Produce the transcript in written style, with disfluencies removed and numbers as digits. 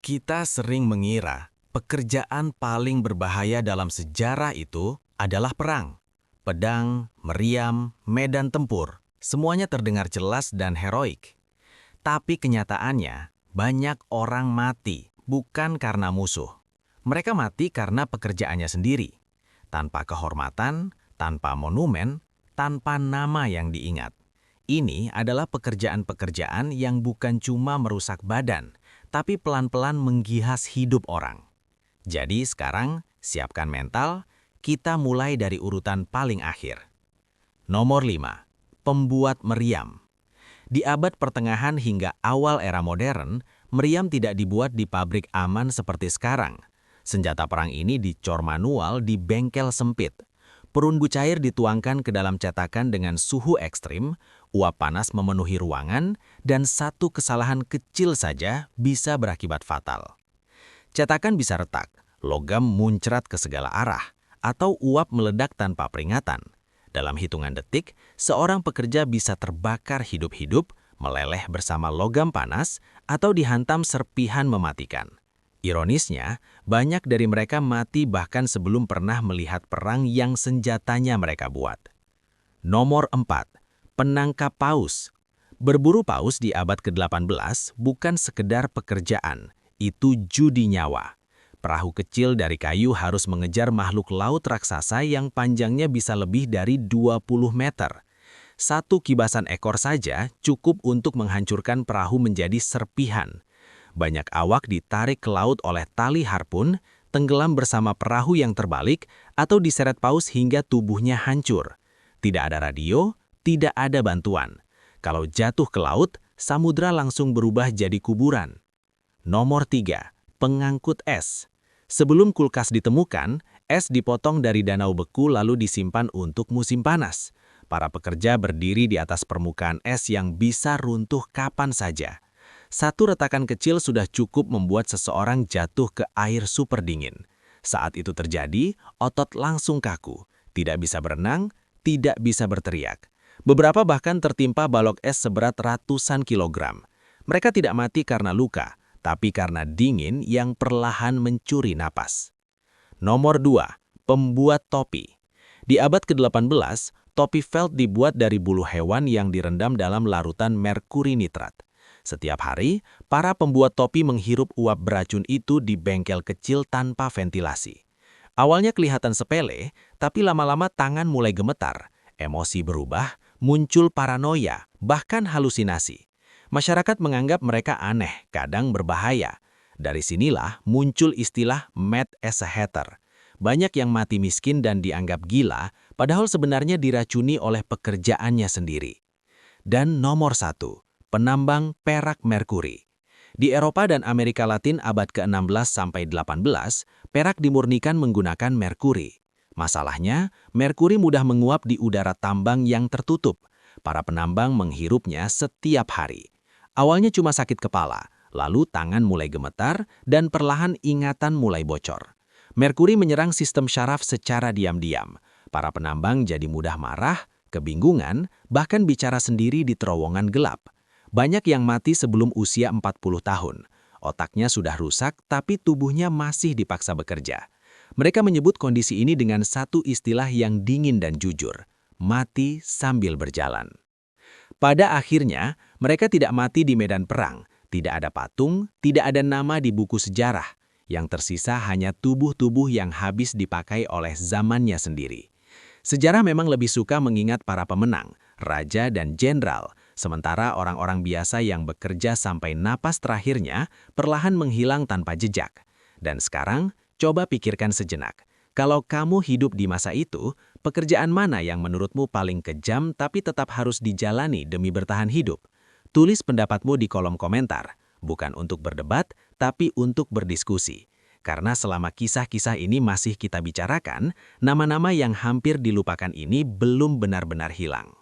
Kita sering mengira pekerjaan paling berbahaya dalam sejarah itu adalah perang. Pedang, meriam, medan tempur, semuanya terdengar jelas dan heroik. Tapi kenyataannya, banyak orang mati bukan karena musuh. Mereka mati karena pekerjaannya sendiri. Tanpa kehormatan, tanpa monumen, tanpa nama yang diingat. Ini adalah pekerjaan-pekerjaan yang bukan cuma merusak badan, tapi pelan-pelan menggihas hidup orang. Jadi sekarang, siapkan mental, kita mulai dari urutan paling akhir. Nomor 5. Pembuat meriam. Di abad pertengahan hingga awal era modern, meriam tidak dibuat di pabrik aman seperti sekarang. Senjata perang ini dicor manual di bengkel sempit. Perunggu cair dituangkan ke dalam cetakan dengan suhu ekstrim, uap panas memenuhi ruangan, dan satu kesalahan kecil saja bisa berakibat fatal. Cetakan bisa retak, logam muncrat ke segala arah, atau uap meledak tanpa peringatan. Dalam hitungan detik, seorang pekerja bisa terbakar hidup-hidup, meleleh bersama logam panas, atau dihantam serpihan mematikan. Ironisnya, banyak dari mereka mati bahkan sebelum pernah melihat perang yang senjatanya mereka buat. Nomor 4. Penangkap paus. Berburu paus di abad ke-18 bukan sekedar pekerjaan, itu judi nyawa. Perahu kecil dari kayu harus mengejar makhluk laut raksasa yang panjangnya bisa lebih dari 20 meter. Satu kibasan ekor saja cukup untuk menghancurkan perahu menjadi serpihan. Banyak awak ditarik ke laut oleh tali harpun, tenggelam bersama perahu yang terbalik, atau diseret paus hingga tubuhnya hancur. Tidak ada radio, tidak ada bantuan. Kalau jatuh ke laut, samudra langsung berubah jadi kuburan. Nomor 3. Pengangkut es. Sebelum kulkas ditemukan, es dipotong dari danau beku lalu disimpan untuk musim panas. Para pekerja berdiri di atas permukaan es yang bisa runtuh kapan saja. Satu retakan kecil sudah cukup membuat seseorang jatuh ke air super dingin. Saat itu terjadi, otot langsung kaku. Tidak bisa berenang, tidak bisa berteriak. Beberapa bahkan tertimpa balok es seberat ratusan kilogram. Mereka tidak mati karena luka, tapi karena dingin yang perlahan mencuri napas. Nomor 2. Pembuat topi. Di abad ke-18, topi felt dibuat dari bulu hewan yang direndam dalam larutan merkuri nitrat. Setiap hari, para pembuat topi menghirup uap beracun itu di bengkel kecil tanpa ventilasi. Awalnya kelihatan sepele, tapi lama-lama tangan mulai gemetar, emosi berubah, muncul paranoia, bahkan halusinasi. Masyarakat menganggap mereka aneh, kadang berbahaya. Dari sinilah muncul istilah mad as a hatter. Banyak yang mati miskin dan dianggap gila, padahal sebenarnya diracuni oleh pekerjaannya sendiri. Dan nomor 1. Penambang perak merkuri. Di Eropa dan Amerika Latin abad ke-16 sampai 18, perak dimurnikan menggunakan merkuri. Masalahnya, merkuri mudah menguap di udara tambang yang tertutup. Para penambang menghirupnya setiap hari. Awalnya cuma sakit kepala, lalu tangan mulai gemetar dan perlahan ingatan mulai bocor. Merkuri menyerang sistem syaraf secara diam-diam. Para penambang jadi mudah marah, kebingungan, bahkan bicara sendiri di terowongan gelap. Banyak yang mati sebelum usia 40 tahun. Otaknya sudah rusak, tapi tubuhnya masih dipaksa bekerja. Mereka menyebut kondisi ini dengan satu istilah yang dingin dan jujur, mati sambil berjalan. Pada akhirnya, mereka tidak mati di medan perang, tidak ada patung, tidak ada nama di buku sejarah. Yang tersisa hanya tubuh-tubuh yang habis dipakai oleh zamannya sendiri. Sejarah memang lebih suka mengingat para pemenang, raja dan jenderal, sementara orang-orang biasa yang bekerja sampai napas terakhirnya perlahan menghilang tanpa jejak. Dan sekarang, coba pikirkan sejenak. Kalau kamu hidup di masa itu, pekerjaan mana yang menurutmu paling kejam tapi tetap harus dijalani demi bertahan hidup? Tulis pendapatmu di kolom komentar, bukan untuk berdebat, tapi untuk berdiskusi. Karena selama kisah-kisah ini masih kita bicarakan, nama-nama yang hampir dilupakan ini belum benar-benar hilang.